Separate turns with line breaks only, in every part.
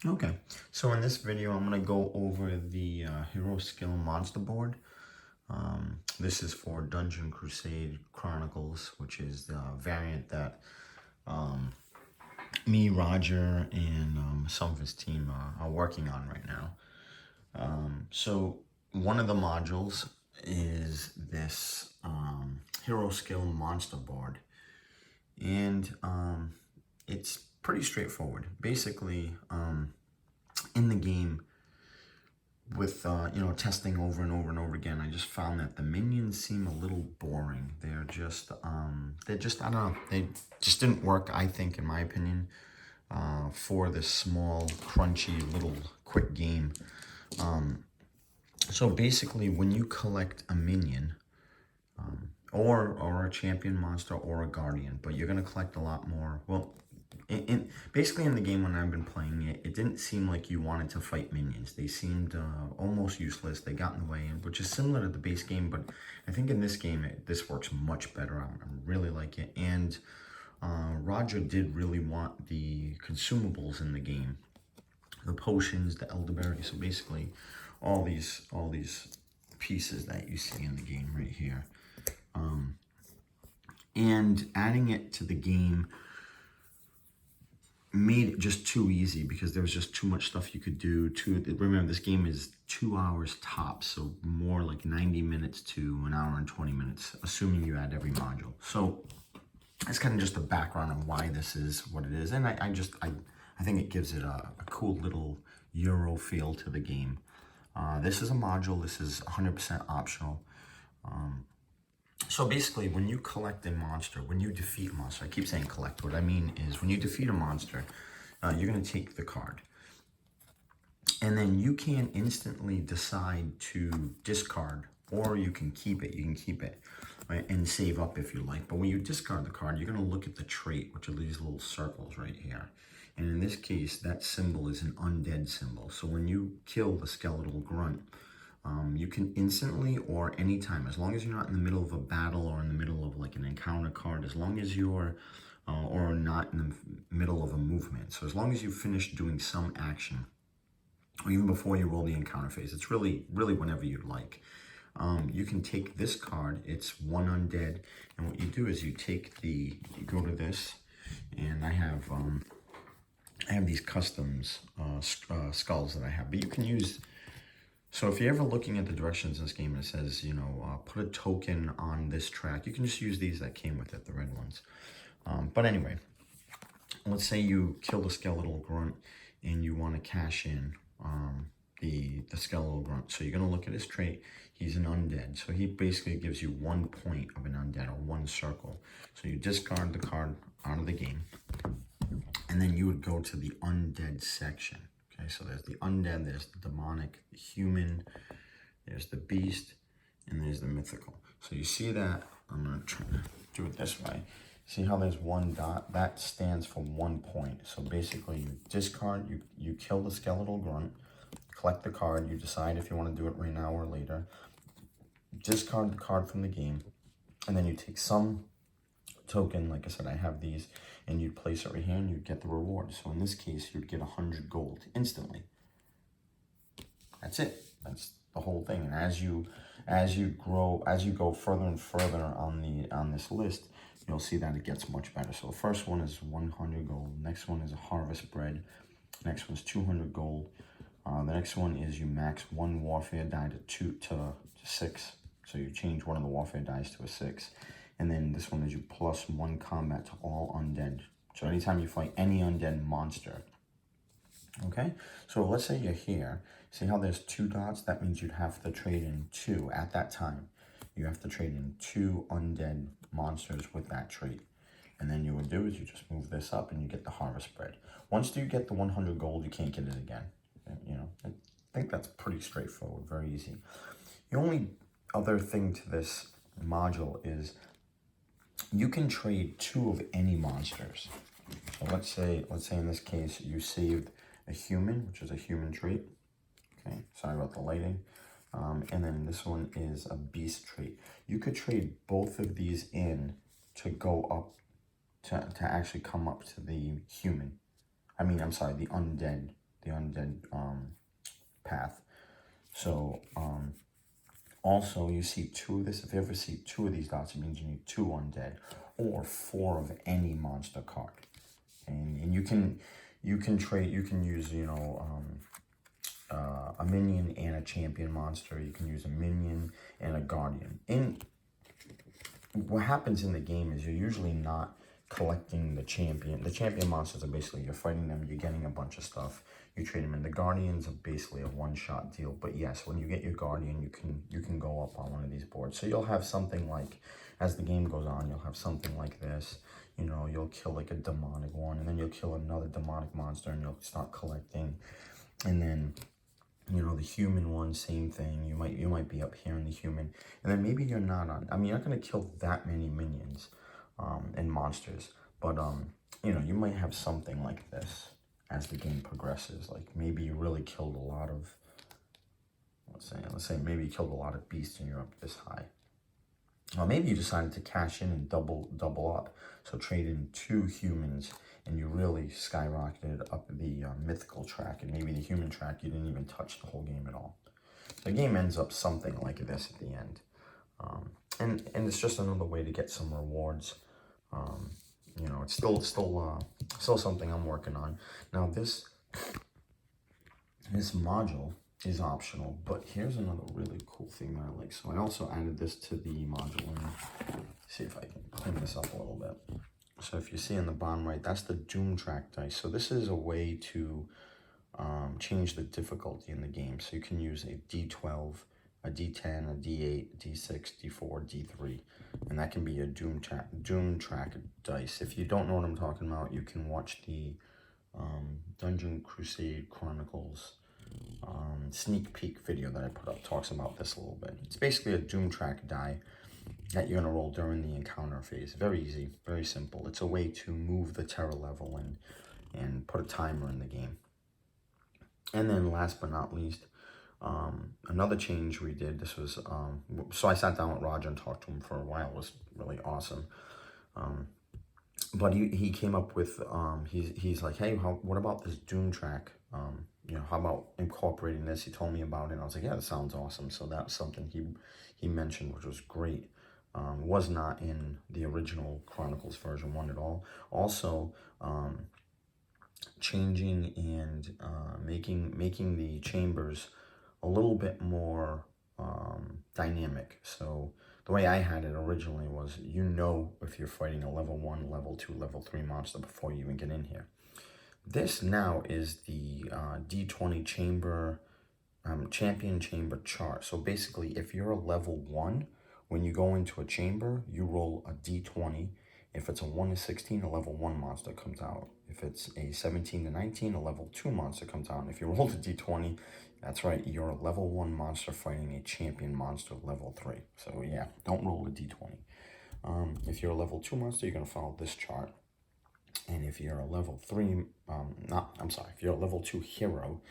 Okay, so in this video, I'm going to go over the Hero Skill Monster Board. This is for Dungeon Crusade Chronicles, which is the variant that um, me, Roger, and some of his team are working on right now. So one of the modules is this Hero Skill Monster Board, and it's pretty straightforward. Basically, in the game, with testing over and over and over again, I just found that the minions seem a little boring. They're just I don't know, they just didn't work, I think, in my opinion, for this small crunchy little quick game. So basically, when you collect a minion, or a champion monster or a guardian, but you're gonna collect a lot more. Well, basically in the game when I've been playing it, it didn't seem like you wanted to fight minions. They seemed almost useless. They got in the way, which is similar to the base game, but I think in this game this works much better. I really like it, and Roger did really want the consumables in the game, the potions, the elderberry. So basically, all these pieces that you see in the game right here. And adding it to the game made it just too easy because there was just too much stuff you could do. Remember, this game is 2 hours tops, so more like 90 minutes to an hour and 20 minutes, assuming you add every module. So that's kind of just the background of why this is what it is. And I think it gives it a cool little Euro feel to the game. This is a module. This is 100% optional. So basically, when you collect a monster, when you defeat a monster, I keep saying collect, what I mean is when you defeat a monster, you're going to take the card. And then you can instantly decide to discard, or you can keep it, right, and save up if you like. But when you discard the card, you're going to look at the trait, which are these little circles right here. And in this case, that symbol is an undead symbol. So when you kill the skeletal grunt, you can instantly or anytime, as long as you're not in the middle of a battle or in the middle of like an encounter card, as long as you're, or not in the middle of a movement. So as long as you finish doing some action, or even before you roll the encounter phase, it's really whenever you'd like. You can take this card, it's one undead, and what you do is you go to this, and I have these customs skulls that I have, but you can use. So if you're ever looking at the directions in this game and it says, put a token on this track, you can just use these that came with it, the red ones. But anyway, let's say you kill the skeletal grunt and you want to cash in the skeletal grunt. So you're going to look at his trait. He's an undead. So he basically gives you 1 point of an undead, or 1 circle. So you discard the card out of the game. And then you would go to the undead section. Okay, so there's the undead, there's the demonic, the human, there's the beast, and there's the mythical. So you see that, I'm going to try to do it this way. See how there's 1 dot? That stands for 1 point. So basically you discard, you kill the skeletal grunt, collect the card, you decide if you want to do it right now or later, discard the card from the game, and then you take some token, like I said, I have these, and you'd place it right here and you'd get the reward. So in this case, you'd get 100 gold instantly. That's it. That's the whole thing. And as you go further and further on this list, you'll see that it gets much better. So the first one is 100 gold. Next one is a harvest bread. Next one is 200 gold. The next one is you max 1 warfare die to 6. So you change one of the warfare dice to a 6. And then this one is you plus 1 combat to all undead. So anytime you fight any undead monster. Okay? So let's say you're here. See how there's 2 dots? That means you'd have to trade in 2 at that time. You have to trade in 2 undead monsters with that trait. And then you would do is you just move this up and you get the harvest bread. Once you get the 100 gold, you can't get it again. I think that's pretty straightforward, very easy. The only other thing to this module is you can trade 2 of any monsters. So let's say in this case you saved a human, which is a human trait. Okay, sorry about the lighting. And then this one is a beast trait. You could trade both of these in to go up to actually come up to the human. I'm sorry, the undead path. So also you see two of this. If you ever see two of these dots, it means you need 2 undead or 4 of any monster card. And you can trade. You can use a minion and a champion monster. You can use a minion and a guardian. And what happens in the game is you're usually not collecting the champion. The champion monsters are basically, you're fighting them, you're getting a bunch of stuff, you trade them in. The guardians are basically a one-shot deal. But yes, when you get your guardian, you can go up on one of these boards. So you'll have something like, as the game goes on, you'll have something like this. You know, you'll kill like a demonic one, and then you'll kill another demonic monster, and you'll start collecting. And then, you know, the human one, same thing. You might be up here in the human, and then maybe you're not on. I mean, you're not gonna kill that many minions and monsters, but you know, you might have something like this as the game progresses. Like maybe you really killed a lot of, let's say maybe you killed a lot of beasts and you're up this high. Or maybe you decided to cash in and double up. So trade in 2 humans and you really skyrocketed up the mythical track, and maybe the human track you didn't even touch the whole game at all. The game ends up something like this at the end. And it's just another way to get some rewards. You know, it's still something I'm working on. Now this module is optional, but here's another really cool thing that I like. So I also added this to the module, and see if I can clean this up a little bit. So if you see in the bottom right, that's the Doom Track dice. So this is a way to change the difficulty in the game. So you can use a D12, a D10, a D8, D6, D4, D3, and that can be a Doom Track dice. If you don't know what I'm talking about, you can watch the Crusade Chronicles sneak peek video that I put up. Talks about this a little bit. It's basically a Doom Track die that you're going to roll during the encounter phase. Very easy, very simple. It's a way to move the terror level and put a timer in the game. And then last but not least, another change we did, this was, so I sat down with Roger and talked to him for a while. It was really awesome. But he came up with, he's like, hey, what about this Doom Track? You know, how about incorporating this? He told me about it, and I was like, yeah, that sounds awesome. So that was something he mentioned, which was great. Was not in the original Chronicles version 1 at all. Also, changing and making the chambers a little bit more dynamic. So the way I had it originally was, you know, if you're fighting a level 1, level 2, level 3 monster before you even get in here. This now is the D20 chamber, champion chamber chart. So basically, if you're a level 1, when you go into a chamber, you roll a D20. If it's a 1 to 16, a level 1 monster comes out. If it's a 17 to 19, a level 2 monster comes out. And if you roll a D20, that's right, you're a level 1 monster fighting a champion monster level 3. So yeah, don't roll a D20. If you're a level 2 monster, you're going to follow this chart. And if you're a level 3, if you're a level 2 hero,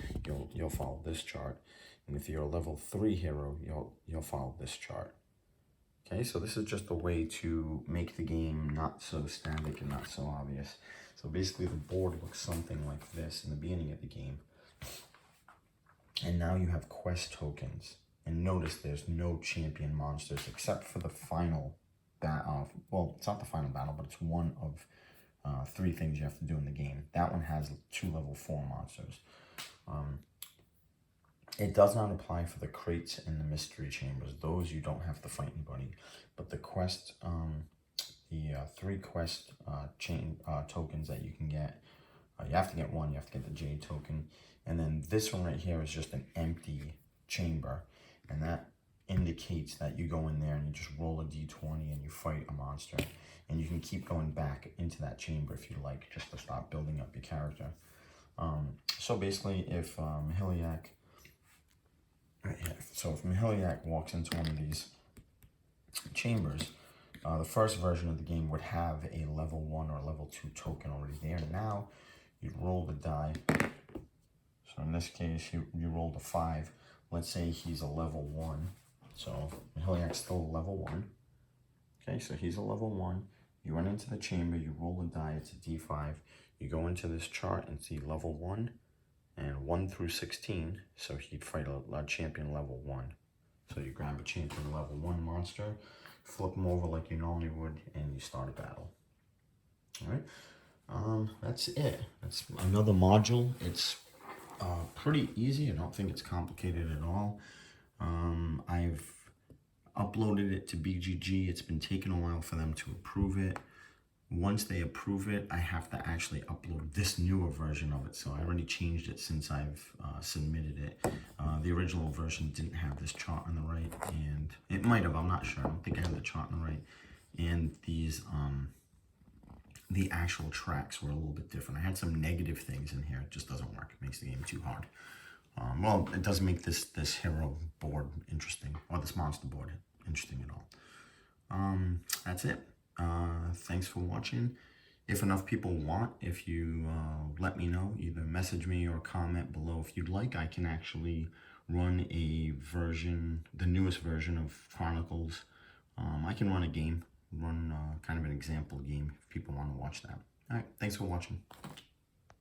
you'll follow this chart. And if you're a level 3 hero, you'll follow this chart. Okay, so this is just a way to make the game not so static and not so obvious. So basically the board looks something like this in the beginning of the game. And now you have quest tokens. And notice there's no champion monsters except for the final battle. Well, it's not the final battle, but it's one of 3 things you have to do in the game. That one has 2 level 4 monsters. It does not apply for the crates and the mystery chambers. Those you don't have to fight anybody. But the quest, the 3 quest tokens that you can get, you have to get 1. You have to get the Jade token. And then this one right here is just an empty chamber. And that indicates that you go in there and you just roll a D20 and you fight a monster. And you can keep going back into that chamber if you like, just to start building up your character. So basically, if Mahiliak, right here, so if Mahiliak walks into one of these chambers, the first version of the game would have a level 1 or level 2 token already there. Now, you roll the die. So in this case, you rolled a 5. Let's say he's a level 1. So Mahiliak's still a level 1. Okay, so he's a level 1. You went into the chamber, you roll a die, it's a D5. You go into this chart and see level 1, and 1 through 16. So he'd fight a champion level 1. So you grab a champion level 1 monster, flip them over like you normally would, and you start a battle. All right, that's it. That's another module. It's pretty easy. I don't think it's complicated at all. I've uploaded it to BGG. It's been taking a while for them to approve it. Once they approve it, I have to actually upload this newer version of it. So I already changed it since I've submitted it. The original version didn't have this chart on the right, and it might have, I'm not sure. I don't think I have the chart on the right. And these, the actual tracks were a little bit different. I had some negative things in here. It just doesn't work. It makes the game too hard. Well, it doesn't make this hero board interesting, or this monster board interesting at all. That's it. Thanks for watching. If enough people want, if you let me know, either message me or comment below if you'd like, I can actually run a version, the newest version of Chronicles. I can run a game, run kind of an example game if people want to watch that. All right, thanks for watching.